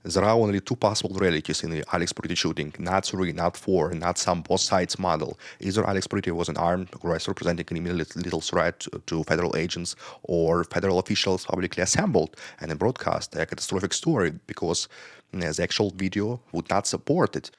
There are only two possible realities in the Alex Pretti shooting, not three, not four, not some both sides model. Either Alex Pretti was an armed aggressor presenting an immediate little threat to federal agents, or federal officials publicly assembled and broadcast a catastrophic story because the actual video would not support it.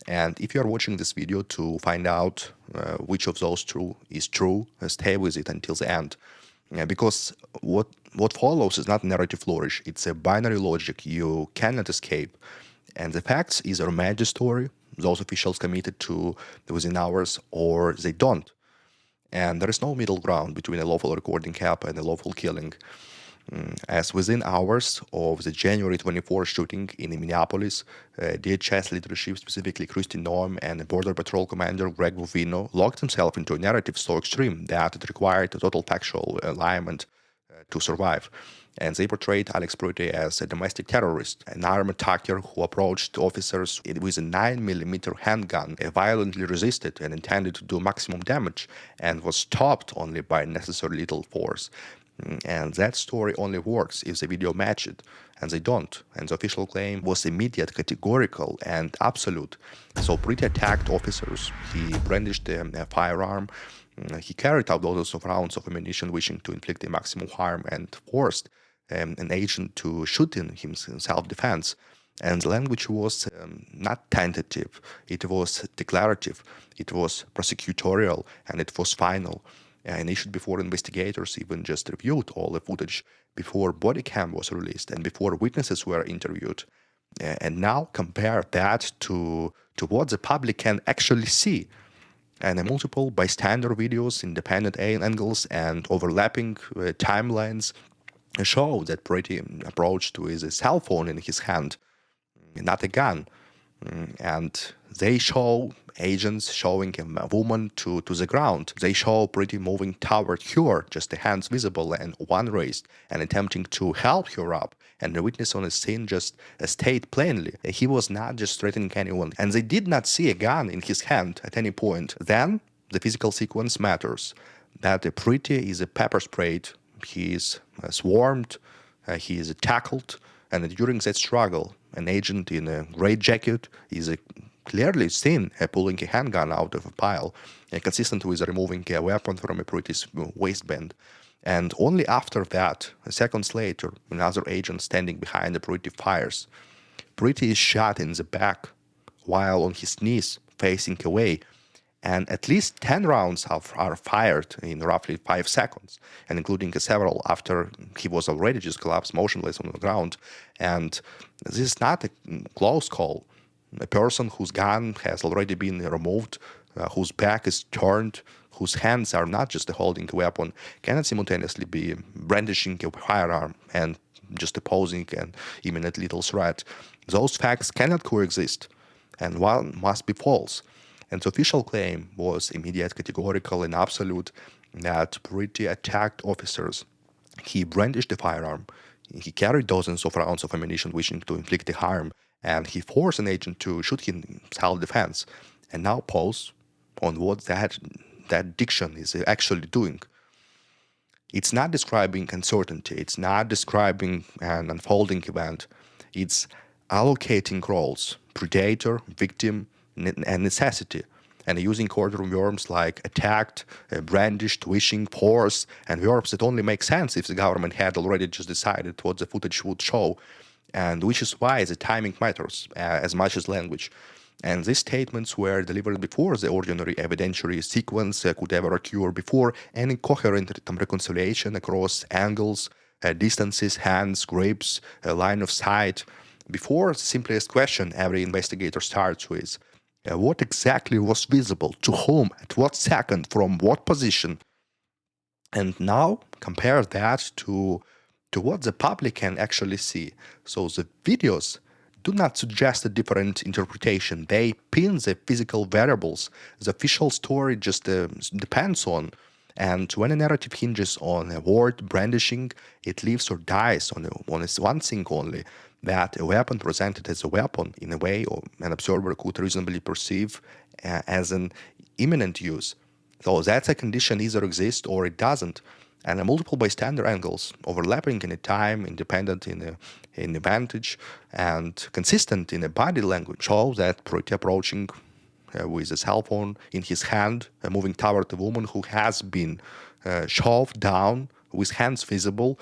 And if you are watching this video to find out which of those two is true, stay with it until the end. Because what follows is not narrative flourish, it's a binary logic you cannot escape. And the facts either match the story those officials committed to within hours, or they don't. And there is no middle ground between a lawful recording cap and a lawful killing. As within hours of the January 24 shooting in Minneapolis, DHS leadership, specifically Kristi Noem and Border Patrol Commander Greg Bovino, locked himself into a narrative so extreme that it required a total factual alignment to survive. And they portrayed Alex Pretti as a domestic terrorist, an armed attacker who approached officers with a 9mm handgun, violently resisted and intended to do maximum damage, and was stopped only by necessary little force. And that story only works if the video match it, and they don't. And the official claim was immediate, categorical, and absolute. So Pretti attacked officers, he brandished a firearm, he carried out dozens of rounds of ammunition wishing to inflict the maximum harm, and forced an agent to shoot in self-defense. And the language was not tentative, it was declarative, it was prosecutorial, and it was final. And issued before investigators even just reviewed all the footage, before body cam was released, and before witnesses were interviewed. And now compare that to what the public can actually see. And multiple bystander videos, independent angles, and overlapping timelines show that Pretti approached with a cell phone in his hand, not a gun. And they show agents showing a woman to the ground. They show Pretti moving toward her, just the hands visible and one raised, and attempting to help her up. And the witness on the scene just stated plainly he was not just threatening anyone, and they did not see a gun in his hand at any point. Then the physical sequence matters. That Pretti is pepper sprayed, he is swarmed, he is tackled, and during that struggle, an agent in a gray jacket is clearly seen pulling a handgun out of a pile, consistent with removing a weapon from a Pretti's waistband. And only after that, seconds later, another agent standing behind the Pretti fires. Pretti is shot in the back while on his knees, facing away. And at least 10 rounds are fired in roughly 5 seconds, and including several after he was already just collapsed motionless on the ground. And this is not a close call. A person whose gun has already been removed, whose back is turned, whose hands are not just holding a weapon, cannot simultaneously be brandishing a firearm and just opposing an imminent lethal threat. Those facts cannot coexist, and one must be false. And the official claim was immediate, categorical, and absolute that Pretti attacked officers. He brandished the firearm, he carried dozens of rounds of ammunition wishing to inflict the harm, and he forced an agent to shoot him in self-defense. And now pause on what that diction is actually doing. It's not describing uncertainty, it's not describing an unfolding event, it's allocating roles, predator, victim, and necessity, and using courtroom verbs like attacked, brandished, wishing, force, and verbs that only make sense if the government had already just decided what the footage would show, and which is why the timing matters as much as language. And these statements were delivered before the ordinary evidentiary sequence could ever occur, before any coherent reconciliation across angles, distances, hands, grips, line of sight, before the simplest question every investigator starts with: what exactly was visible, to whom, at what second, from what position? And now compare that to what the public can actually see. So the videos do not suggest a different interpretation. They pin the physical variables the official story just depends on. And when a narrative hinges on a word brandishing, it lives or dies on one thing only: that a weapon presented as a weapon in a way an observer could reasonably perceive as an imminent use. So that's a condition either exists or it doesn't. and multiple bystander angles overlapping in a time, independent in the vantage, and consistent in a body language show that Pretti approaching with a cell phone in his hand, moving toward the woman who has been shoved down with hands visible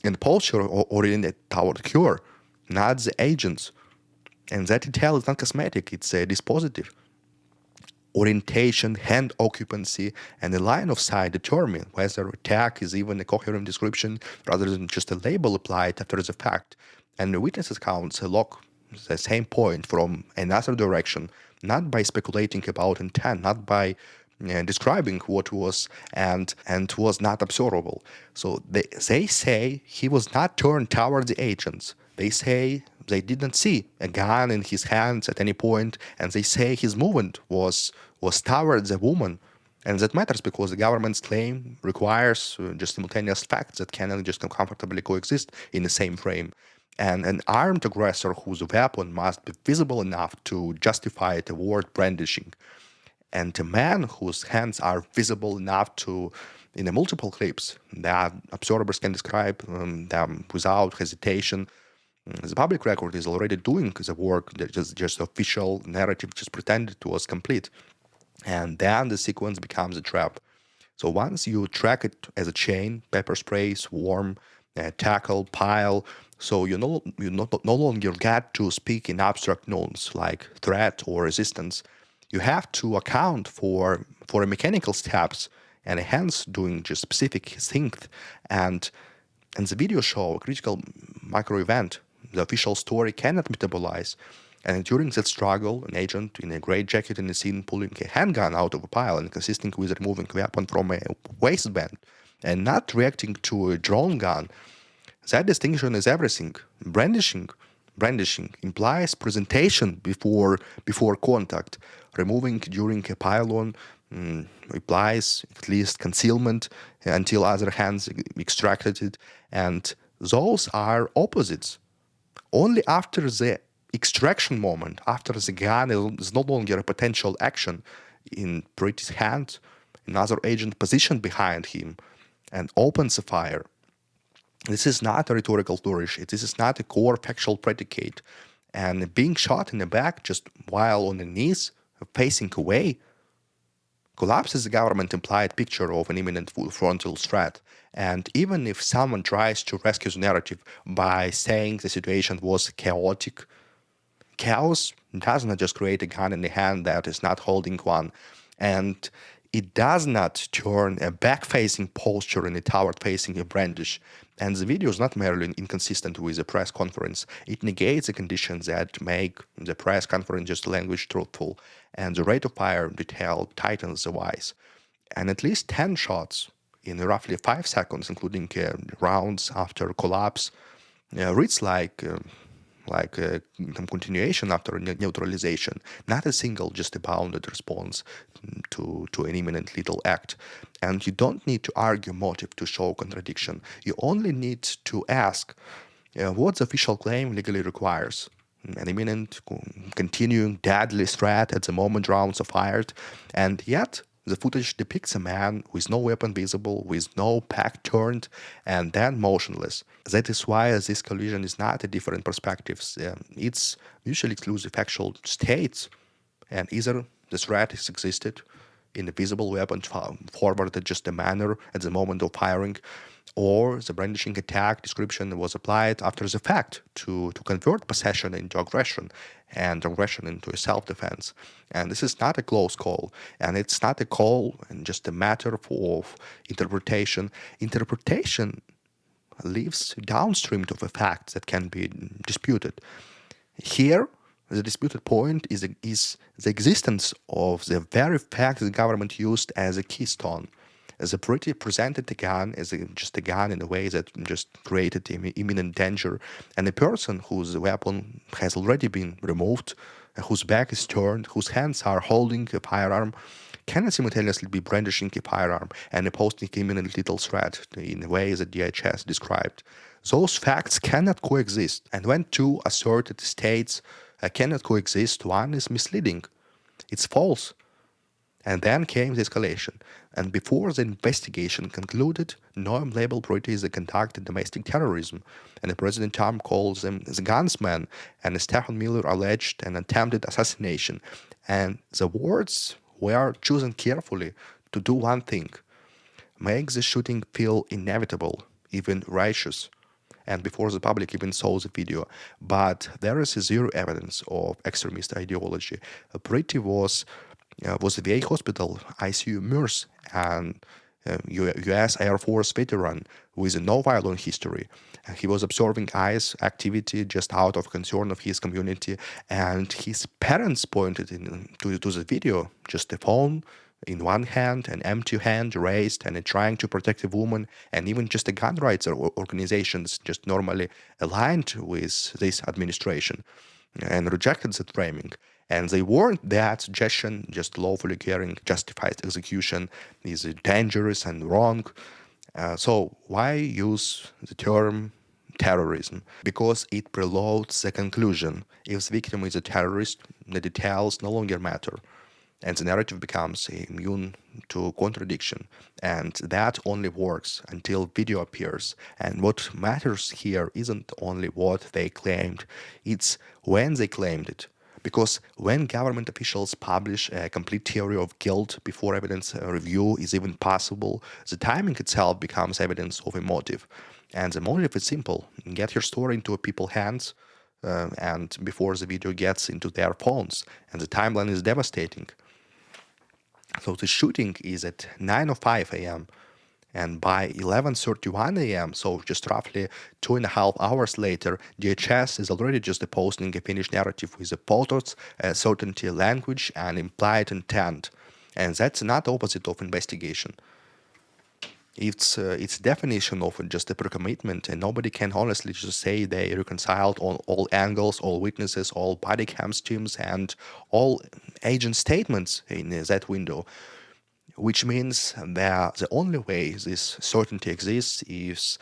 and posture oriented toward her, not the agents. And that detail is not cosmetic, it's a dispositive. Orientation, hand occupancy, and the line of sight determine whether attack is even a coherent description rather than just a label applied after the fact. And the witness accounts log the same point from another direction, not by speculating about intent, not by describing what was and was not observable. So they say he was not turned toward the agents. They say they didn't see a gun in his hands at any point, and they say his movement was towards the woman. And that matters because the government's claim requires just simultaneous facts that cannot just comfortably coexist in the same frame. And an armed aggressor whose weapon must be visible enough to justify the word brandishing. And a man whose hands are visible enough to, in the multiple clips, that observers can describe them without hesitation. The public record is already doing the work that just official narrative just pretended was complete. And then the sequence becomes a trap. So once you track it as a chain, pepper spray, swarm, tackle, pile, so you no longer get to speak in abstract nouns like threat or resistance. You have to account for mechanical steps and hence doing just specific things. And the video show a critical micro event the official story cannot metabolize. And during that struggle, an agent in a gray jacket in the scene pulling a handgun out of a pile and consisting with removing a weapon from a waistband and not reacting to a drone gun. That distinction is everything. Brandishing implies presentation before contact. Removing during a pile-on implies at least concealment until other hands extracted it. And those are opposites. Only after the extraction moment, after the gun is no longer a potential action in Pretti's hand, another agent positioned behind him and opens the fire. This is not a rhetorical flourish. This is not a core factual predicate. And being shot in the back just while on the knees, facing away, collapses the government implied picture of an imminent frontal threat. And even if someone tries to rescue the narrative by saying the situation was chaotic, chaos does not just create a gun in the hand that is not holding one. And it does not turn a back-facing posture in a toward-facing brandish. And the video is not merely inconsistent with the press conference. It negates the conditions that make the press conference just language truthful. And the rate of fire detail tightens the wise. And at least 10 shots in roughly 5 seconds, including rounds after collapse, reads like a continuation after neutralization, not a single just a bounded response to an imminent lethal act. And you don't need to argue motive to show contradiction. You only need to ask what the official claim legally requires. An imminent, continuing deadly threat at the moment rounds are fired, and yet the footage depicts a man with no weapon visible, with no back turned, and then motionless. That is why this collision is not a different perspectives. It's mutually exclusive factual states, and either the threat has existed in the visible weapon forwarded just a manner at the moment of firing, or the brandishing attack description was applied after the fact to convert possession into aggression and aggression into a self-defense. And this is not a close call, and it's not a call and just a matter of interpretation. Interpretation lives downstream of a fact that can be disputed. Here, the disputed point is the existence of the very fact the government used as a keystone. As a Pretti presented the gun as just a gun in a way that just created imminent danger, and a person whose weapon has already been removed, whose back is turned, whose hands are holding a firearm, cannot simultaneously be brandishing a firearm and posting imminent lethal threat in a way that DHS described. Those facts cannot coexist, and when two asserted states cannot coexist, one is misleading. It's false. And then came the escalation. And before the investigation concluded, Noam labeled Pretti the conducted domestic terrorism. And the President Trump calls him the gunsman. And Stephen Miller alleged an attempted assassination. And the words were chosen carefully to do one thing: make the shooting feel inevitable, even righteous, and before the public even saw the video. But there is zero evidence of extremist ideology. Pretti was a VA hospital ICU nurse and U.S. Air Force veteran with no violent history. He was observing ICE activity just out of concern of his community, and his parents pointed to the video, just a phone in one hand, an empty hand raised, and trying to protect a woman, and even just the gun rights organizations just normally aligned with this administration and rejected that framing. And they warned that suggestion, just lawfully carrying justified execution, is dangerous and wrong. So why use the term terrorism? Because it preloads the conclusion. If the victim is a terrorist, the details no longer matter, and the narrative becomes immune to contradiction. And that only works until video appears. And what matters here isn't only what they claimed, it's when they claimed it. Because when government officials publish a complete theory of guilt before evidence review is even possible, the timing itself becomes evidence of a motive. And the motive is simple: get your story into people's hands, and before the video gets into their phones. And the timeline is devastating. So the shooting is at 9:05 a.m. and by 11:31 a.m., so just roughly 2.5 hours later, DHS is already just posting a finished narrative with the photos, certainty language, and implied intent. And that's not opposite of investigation. It's definition of just a pre-commitment, and nobody can honestly just say they reconciled on all angles, all witnesses, all body cam streams, and all agent statements in that window. Which means that the only way this certainty exists is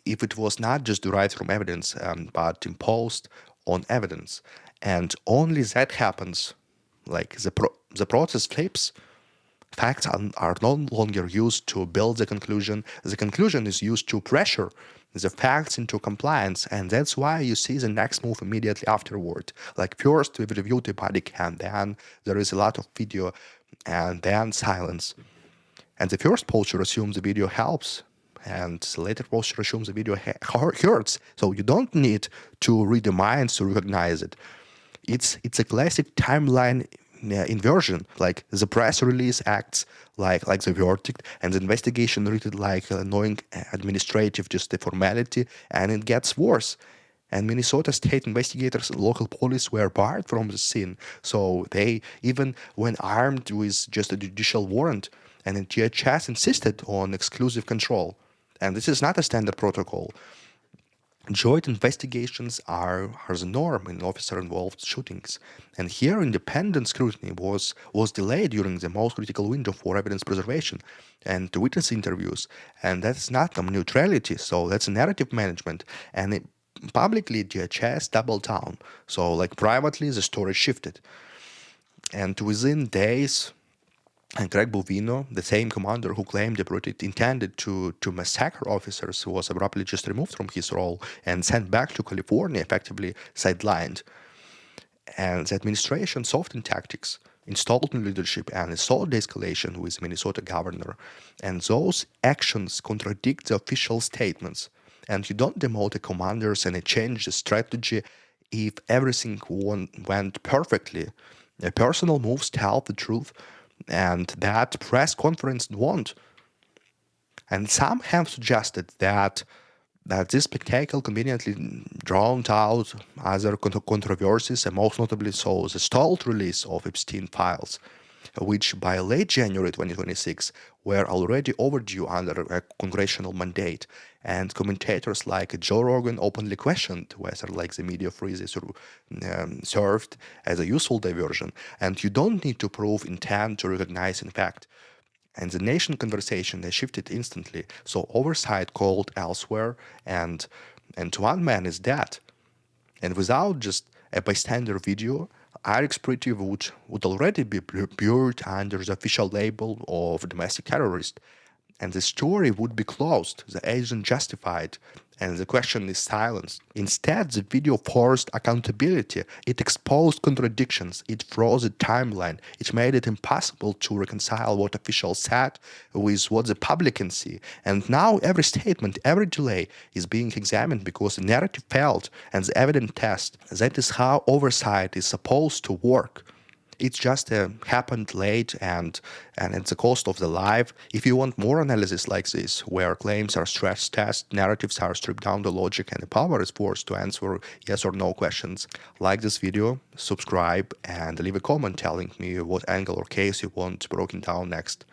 if it was not just derived from evidence, but imposed on evidence. And only that happens, like the process flips. Facts are no longer used to build the conclusion. The conclusion is used to pressure the facts into compliance, and that's why you see the next move immediately afterward. Like first we review the body cam, then there is a lot of video, and then silence. And the first posture assumes the video helps, and the later posture assumes the video hurts. So you don't need to read the minds to recognize it. It's a classic timeline inversion. Like the press release acts like the verdict, and the investigation treated like annoying administrative just a formality, and it gets worse. And Minnesota state investigators and local police were barred from the scene, so they, even when armed with just a judicial warrant, and the DHS insisted on exclusive control. And this is not a standard protocol. Joint investigations are the norm in officer-involved shootings, and here independent scrutiny was delayed during the most critical window for evidence preservation and the witness interviews, and that's not neutrality, so that's narrative management, and publicly DHS doubled down, so like privately the story shifted, and within days. And Greg Bovino, the same commander who claimed that Pretti intended to massacre officers, was abruptly just removed from his role and sent back to California, effectively sidelined. And the administration softened tactics, installed new leadership, and installed de-escalation with Minnesota governor. And those actions contradict the official statements. And you don't demote the commanders and change the strategy if everything went perfectly. Personal moves tell the truth, and that press conference won't. And some have suggested that this spectacle conveniently drowned out other controversies, and most notably so the stalled release of Epstein files, which by late January 2026 were already overdue under a congressional mandate. And commentators like Joe Rogan openly questioned whether like the media freeze served as a useful diversion. And you don't need to prove intent to recognize in fact. And the nation conversation has shifted instantly. So oversight called elsewhere, and one man is dead. And without just a bystander video, Alex Pretti would already be buried under the official label of domestic terrorist, and the story would be closed, the agent justified, and the question is silenced. Instead, the video forced accountability. It exposed contradictions. It froze the timeline. It made it impossible to reconcile what officials said with what the public can see. And now every statement, every delay is being examined because the narrative failed and the evidence test. That is how oversight is supposed to work. It's just happened late and at the cost of the life. If you want more analysis like this, where claims are stress tested, narratives are stripped down to logic, and the power is forced to answer yes or no questions, like this video, subscribe, and leave a comment telling me what angle or case you want broken down next.